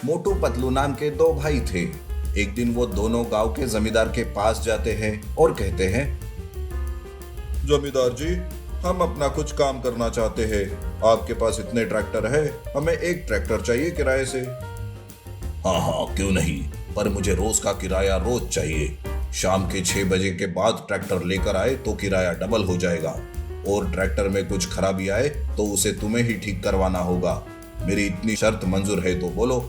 मोटू पतलू नाम के दो भाई थे। एक दिन वो दोनों गांव के जमींदार के पास जाते हैं और कहते हैं, जमींदार जी, हम अपना कुछ काम करना चाहते हैं। आपके पास इतने ट्रैक्टर है, हमें एक ट्रैक्टर चाहिए किराए से। हाँ हाँ, क्यों नहीं, पर मुझे रोज का किराया रोज चाहिए। शाम के 6 बजे के बाद ट्रैक्टर लेकर आए तो किराया डबल हो जाएगा, और ट्रैक्टर में कुछ खराबी आए तो उसे तुम्हें ही ठीक करवाना होगा। मेरी इतनी शर्त मंजूर है तो बोलो।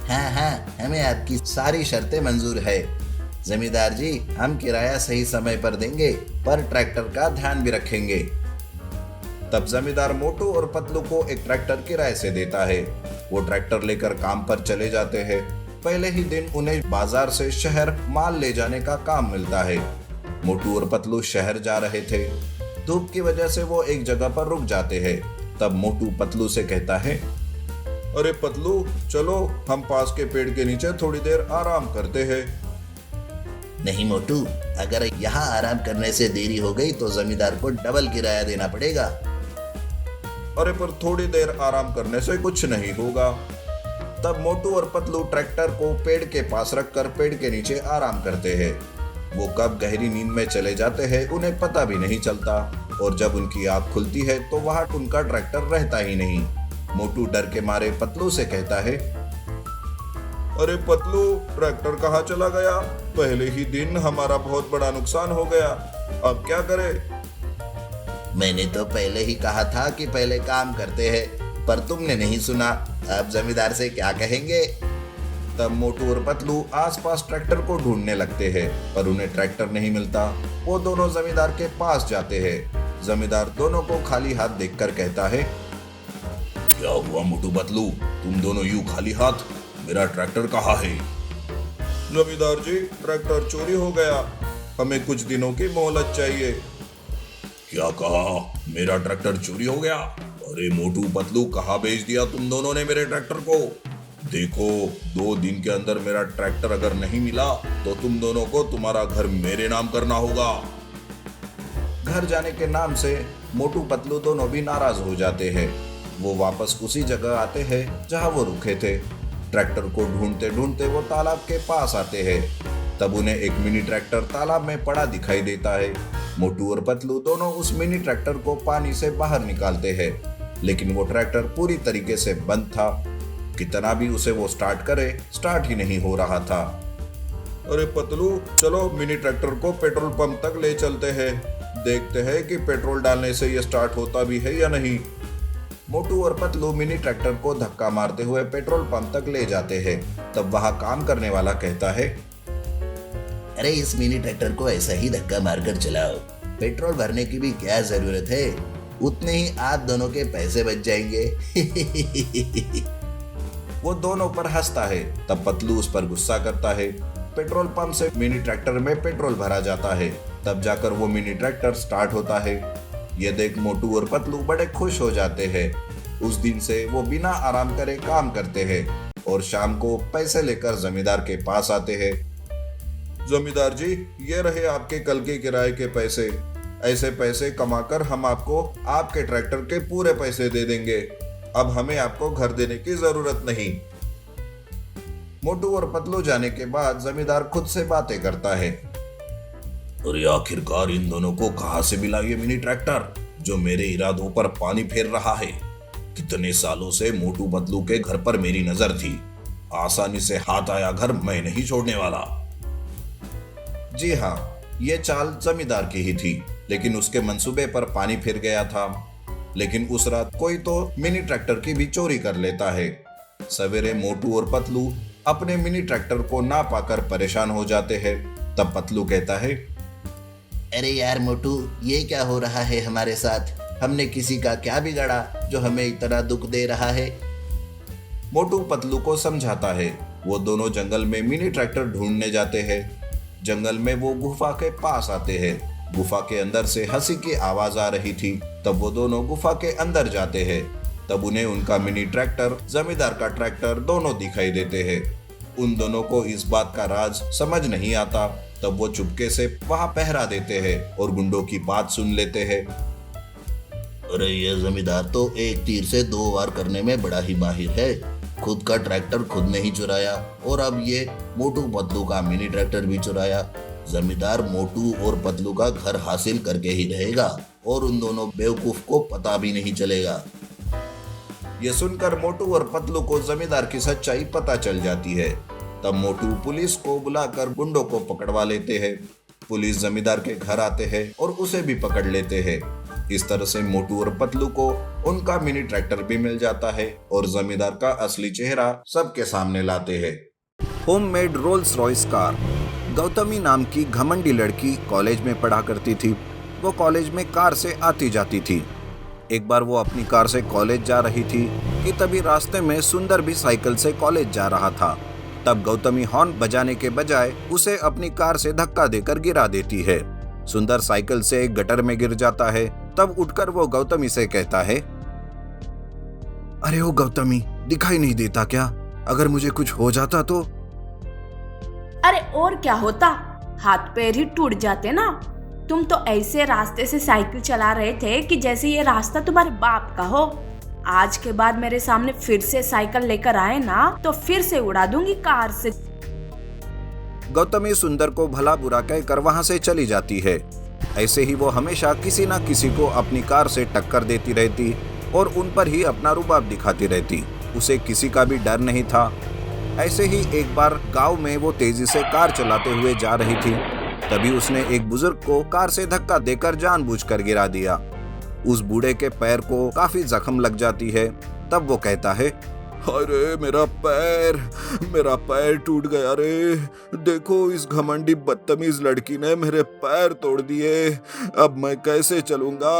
हाँ हाँ, हमें आपकी सारी शर्तें मंजूर है जमींदार जी। हम किराया सही समय पर देंगे, पर ट्रैक्टर का ध्यान भी रखेंगे। तब जमींदार मोटू और पतलू को एक ट्रैक्टर किराए से देता है। वो ट्रैक्टर लेकर काम पर चले जाते हैं। पहले ही दिन उन्हें बाजार से शहर माल ले जाने का काम मिलता है। मोटू और पतलू शहर जा रहे थे। धूप की वजह से वो एक जगह पर रुक जाते हैं। तब मोटू पतलू से कहता है, अरे पतलू, चलो हम पास के पेड़ के नीचे थोड़ी देर आराम करते हैं। नहीं मोटू, अगर यहाँ आराम करने से देरी हो गई तो जमींदार को डबल किराया देना पड़ेगा। अरे पर थोड़ी देर आराम करने से कुछ नहीं होगा। तब मोटू और पतलू ट्रैक्टर को पेड़ के पास रखकर पेड़ के नीचे आराम करते हैं। वो कब गहरी नींद में चले जाते हैं उन्हें पता भी नहीं चलता, और जब उनकी आंख खुलती है तो वहां उनका ट्रैक्टर रहता ही नहीं। मोटू डर के मारे पतलू से कहता है, अरे पतलू, ट्रैक्टर कहाँ चला गया? पहले ही दिन हमारा बहुत बड़ा नुकसान हो गया, अब क्या करें? मैंने तो पहले ही कहा था कि पहले काम करते हैं, पर तुमने नहीं सुना। अब जमींदार से क्या कहेंगे? तब मोटू और पतलू आसपास ट्रैक्टर को ढूंढने लगते हैं, पर उन्हें ट्रैक्टर नहीं मिलता। वो दोनों जमींदार के पास जाते हैं। जमींदार दोनों को खाली हाथ देखकर कहता है, क्या हुआ मोटू पतलू, तुम दोनों यूं खाली हाथ? मेरा ट्रैक्टर कहाँ है? जमींदार जी, ट्रैक्टर चोरी हो गया, हमें कुछ दिनों की मोहलत चाहिए। क्या कहा? मेरा ट्रैक्टर चोरी हो गया? अरे मोटू पतलू, कहाँ भेज दिया तुम दोनों ने मेरे ट्रैक्टर को? देखो, 2 दिन के अंदर मेरा ट्रैक्टर अगर नहीं मिला तो तुम दोनों को तुम्हारा घर मेरे नाम करना होगा। घर जाने के नाम से मोटू पतलू दोनों भी नाराज हो जाते हैं। वो वापस उसी जगह आते हैं जहां वो रुके थे। ट्रैक्टर को ढूंढते ढूंढते वो तालाब के पास आते हैं। तब उन्हें एक मिनी ट्रैक्टर तालाब में पड़ा दिखाई देता है। मोटू और पतलू दोनों उस मिनी ट्रैक्टर को पानी से बाहर निकालते हैं, लेकिन वो ट्रैक्टर पूरी तरीके से बंद था। कितना भी उसे वो स्टार्ट करे, स्टार्ट ही नहीं हो रहा था। अरे पतलू, चलो मिनी ट्रैक्टर को पेट्रोल पंप तक ले चलते हैं, देखते हैं कि पेट्रोल डालने से ये स्टार्ट होता भी है या नहीं। मोटू और पतलू मिनी ट्रैक्टर को धक्का मारते हुए पेट्रोल पंप तक ले जाते हैं। तब वहां काम करने वाला कहता है, अरे इस मिनी ट्रैक्टर को ऐसा ही धक्का मारकर चलाओ, पेट्रोल भरने की भी क्या जरूरत है, उतने ही आप दोनों के पैसे बच जाएंगे। वो दोनों पर हंसता है। तब पतलू उस पर गुस्सा करता है। पेट्रोल पंप से मिनी ट्रैक्टर में पेट्रोल भरा जाता है। तब जाकर वो मिनी ट्रैक्टर स्टार्ट होता है। ये देख मोटू और पतलू बड़े खुश हो जाते हैं। उस दिन से वो बिना आराम करे काम करते हैं और शाम को पैसे लेकर जमींदार के पास आते हैं। जमींदार जी, ये रहे आपके कल के किराए के पैसे। ऐसे पैसे कमाकर हम आपको आपके ट्रैक्टर के पूरे पैसे दे देंगे। अब हमें आपको घर देने की जरूरत नहीं। मोटू और पतलू जाने के बाद जमींदार खुद से बातें करता है, और ये आखिरकार इन दोनों को कहां से मिला ये मिनी ट्रैक्टर जो मेरे इरादों पर पानी फेर रहा है। कितने सालों से मोटू पतलू के घर पर मेरी नजर थी। आसानी से हाथ आया घर मैं नहीं छोड़ने वाला। जी हाँ, ये चाल जमींदार की ही थी, लेकिन उसके मंसूबे पर पानी फिर गया था। लेकिन उस रात कोई तो मिनी ट्रैक्टर की भी चोरी कर लेता है। सवेरे मोटू और पतलू अपने मिनी ट्रैक्टर को ना पाकर परेशान हो जाते हैं। तब पतलू कहता है, अरे यार मोटू, ये क्या हो रहा है हमारे साथ? हमने किसी का क्या बिगाड़ा जो हमें इतना दुख दे रहा है? मोटू पतलू को समझाता है। वो दोनों जंगल में मिनी ट्रैक्टर ढूंढने जाते हैं। जंगल में वो गुफा के पास आते हैं। गुफा के अंदर से हंसी की आवाज आ रही थी। तब वो दोनों गुफा के अंदर जाते हैं। तब उन्हें उनका मिनी ट्रैक्टर, जमींदार का ट्रैक्टर दोनों दिखाई देते हैं। उन दोनों को इस बात का राज समझ नहीं आता। तब वो चुपके से वहां पहरा देते हैं और गुंडों की बात सुन लेते हैं। अरे ये जमींदार तो एक तीर से 2 वार करने में बड़ा ही माहिर है। खुद का ट्रैक्टर खुद ने ही चुराया और अब ये मोटू पतलू का मिनी ट्रैक्टर भी चुराया। जमींदार मोटू और पतलू का घर हासिल करके ही रहेगा और उन दोनों बेवकूफ को पता भी नहीं चलेगा। ये सुनकर मोटू और पतलू को जमींदार की सच्चाई पता चल जाती है। तब मोटू पुलिस को बुलाकर गुंडों को पकड़वा लेते हैं। पुलिस जमींदार के घर आते हैं और उसे भी पकड़ लेते हैं। इस तरह से मोटू और पतलू को उनका मिनी ट्रैक्टर भी मिल जाता है और जमींदार का असली चेहरा सबके सामने लाते हैं। Homemade Rolls Royce car. Gautami नाम की घमंडी लड़की कॉलेज में पढ़ा करती थी। वो कॉलेज में कार से आती जाती थी। एक बार वो अपनी कार से कॉलेज जा रही थी कि तभी रास्ते में सुंदर भी साइकिल से कॉलेज जा रहा था। तब गौतमी हॉर्न बजाने के बजाय उसे अपनी कार से धक्का देकर गिरा देती है। सुंदर साइकिल से एक गटर में गिर जाता है। तब उठकर वो गौतमी से कहता है, अरे ओ गौतमी, दिखाई नहीं देता क्या? अगर मुझे कुछ हो जाता तो? अरे और क्या होता, हाथ पैर ही टूट जाते ना। तुम तो ऐसे रास्ते से साइकिल चला रहे थे कि जैसे ये रास्ता तुम्हारे बाप का हो। आज के बाद मेरे सामने फिर से साइकिल लेकर आए ना तो फिर से उड़ा दूंगी कार से। गौतमी सुंदर को भला बुरा कहकर वहां से चली जाती है। ऐसे ही वो हमेशा किसी न किसी को अपनी कार से टक्कर देती रहती और उन पर ही अपना रुबाब दिखाती रहती। उसे किसी का भी डर नहीं था। ऐसे ही एक बार गांव में वो तेजी से कार चलाते हुए जा रही थी। तभी उसने एक बुजुर्ग को कार से धक्का देकर जानबूझकर गिरा दिया। उस बूढ़े के पैर को काफी जख्म लग जाती है। तब वो कहता है, अरे मेरा पैर टूट गया रे। देखो इस घमंडी बदतमीज लड़की ने मेरे पैर तोड़ दिए। अब मैं कैसे चलूंगा?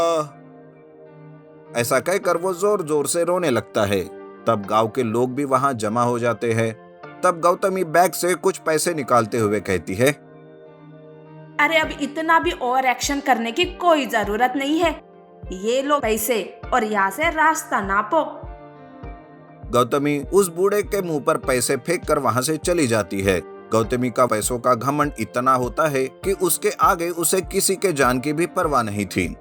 ऐसा कहकर वो जोर जोर से रोने लगता है। तब गांव के लोग भी वहां जमा हो जाते हैं। तब गौतमी बैग से कुछ पैसे निकालते हुए कहती है, अरे अब इतना भी ओवर एक्शन करने की कोई जरूरत नहीं है। ये लो पैसे और यहाँ से रास्ता नापो। गौतमी उस बूढ़े के मुंह पर पैसे फेंक कर वहां से चली जाती है। गौतमी का पैसों का घमंड इतना होता है कि उसके आगे उसे किसी के जान की भी परवाह नहीं थी।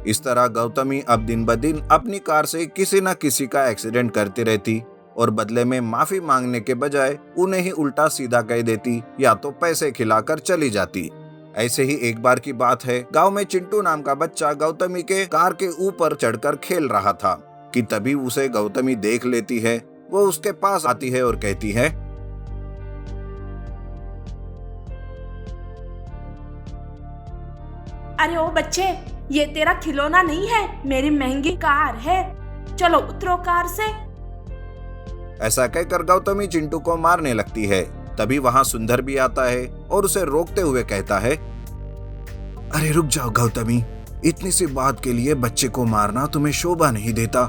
इस तरह गौतमी अब दिन ब दिन अपनी कार से किसी न किसी का एक्सीडेंट करती रहती और बदले में माफी मांगने के बजाय उन्हें ही उल्टा सीधा कह देती या तो पैसे खिलाकर चली जाती। ऐसे ही एक बार की बात है, गांव में चिंटू नाम का बच्चा गौतमी के कार के ऊपर चढ़कर खेल रहा था कि तभी उसे गौतमी देख लेती है। वो उसके पास आती है और कहती है, अरे ओ बच्चे, ये तेरा खिलौना नहीं है, मेरी महंगी कार है। चलो उतरो कार से। ऐसा कहकर गौतमी चिंटू को मारने लगती है। तभी वहां सुंदर भी आता है और उसे रोकते हुए कहता है, अरे रुक जाओ गौतमी, इतनी सी बात के लिए बच्चे को मारना तुम्हें शोभा नहीं देता।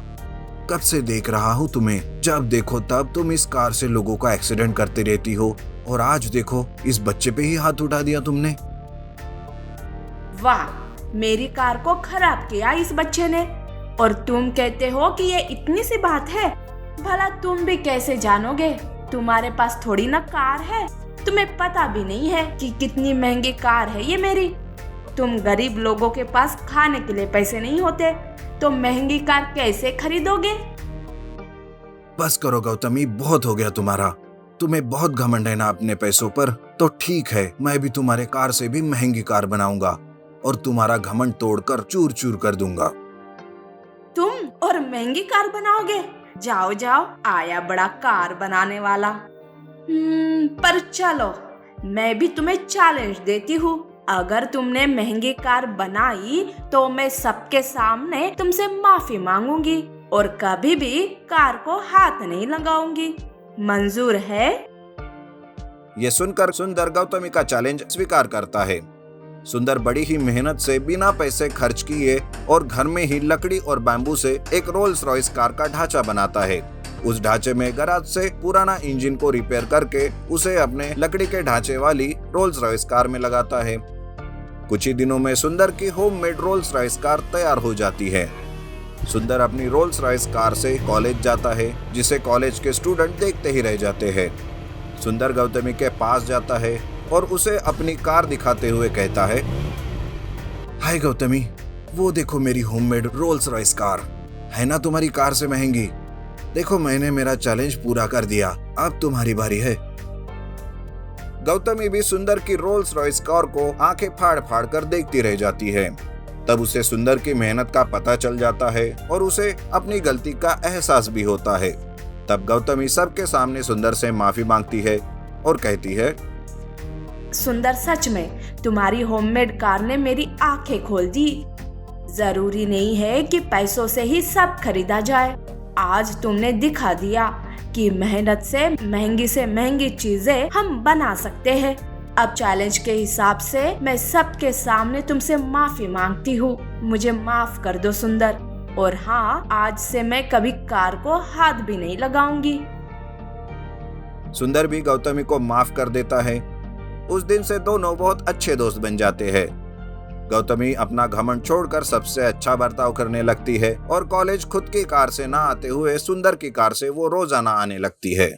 कब से देख रहा हूँ तुम्हें, जब देखो तब तुम इस कार से लोगों का एक्सीडेंट करती रहती हो और आज देखो इस बच्चे पे ही हाथ उठा दिया तुमने। वाह, मेरी कार को खराब किया इस बच्चे ने और तुम कहते हो कि ये इतनी सी बात है। भला तुम भी कैसे जानोगे? तुम्हारे पास थोड़ी ना कार है। तुम्हें पता भी नहीं है कि कितनी महंगी कार है ये मेरी। तुम गरीब लोगों के पास खाने के लिए पैसे नहीं होते तो महंगी कार कैसे खरीदोगे? बस करो गौतमी, बहुत हो गया तुम्हारा। तुम्हें बहुत घमंड है ना अपने पैसों पर। तो ठीक है, मैं भी तुम्हारे कार से भी महंगी कार बनाऊंगा और तुम्हारा घमंड तोड़कर चूर चूर कर दूंगा। तुम और महंगी कार बनाओगे? जाओ जाओ, आया बड़ा कार बनाने वाला। पर चलो, मैं भी तुम्हें चैलेंज देती हूँ। अगर तुमने महंगी कार बनाई तो मैं सबके सामने तुमसे माफी मांगूंगी और कभी भी कार को हाथ नहीं लगाऊंगी। मंजूर है? ये सुनकर सुंदर गौतमी का चैलेंज स्वीकार करता है। सुंदर बड़ी ही मेहनत से बिना पैसे खर्च किए और घर में ही लकड़ी और बैम्बू से एक रोल्स रॉयस कार का ढांचा बनाता है। उस ढांचे में गैराज से पुराना इंजन को रिपेयर करके उसे अपने लकड़ी के ढांचे वाली रोल्स रॉयस कार में लगाता है। कुछ ही दिनों में सुंदर की होममेड रोल्स रॉयस कार तैयार हो जाती है। सुंदर अपनी रोल्स रॉयस कार से कॉलेज जाता है, जिसे कॉलेज के स्टूडेंट देखते ही रह जाते हैं। सुंदर गौतमी के पास जाता है और उसे अपनी कार दिखाते हुए कहता है, हाय गौतमी, वो देखो मेरी होममेड रोल्स रॉयस कार है ना तुम्हारी कार से महंगी। देखो मैंने मेरा चैलेंज पूरा कर दिया, अब तुम्हारी बारी है। गौतमी भी सुंदर की रोल्स रॉयस कार को आंखें फाड़ फाड़ कर देखती रह जाती है। तब उसे सुंदर की मेहनत का पता चल जाता है और उसे अपनी गलती का एहसास भी होता है। तब गौतमी सबके सामने सुंदर से माफी मांगती है और कहती है, सुंदर, सच में तुम्हारी होममेड कार ने मेरी आंखें खोल दी। जरूरी नहीं है कि पैसों से ही सब खरीदा जाए। आज तुमने दिखा दिया कि मेहनत से महंगी चीजें हम बना सकते हैं। अब चैलेंज के हिसाब से मैं सबके सामने तुमसे माफी मांगती हूँ। मुझे माफ कर दो सुंदर, और हाँ, आज से मैं कभी कार को हाथ भी नहीं लगाऊंगी। सुंदर भी गौतमी को माफ कर देता है। उस दिन से दोनों बहुत अच्छे दोस्त बन जाते हैं। गौतमी अपना घमंड छोड़कर सबसे अच्छा बर्ताव करने लगती है और कॉलेज खुद की कार से ना आते हुए सुंदर की कार से वो रोजाना आने लगती है।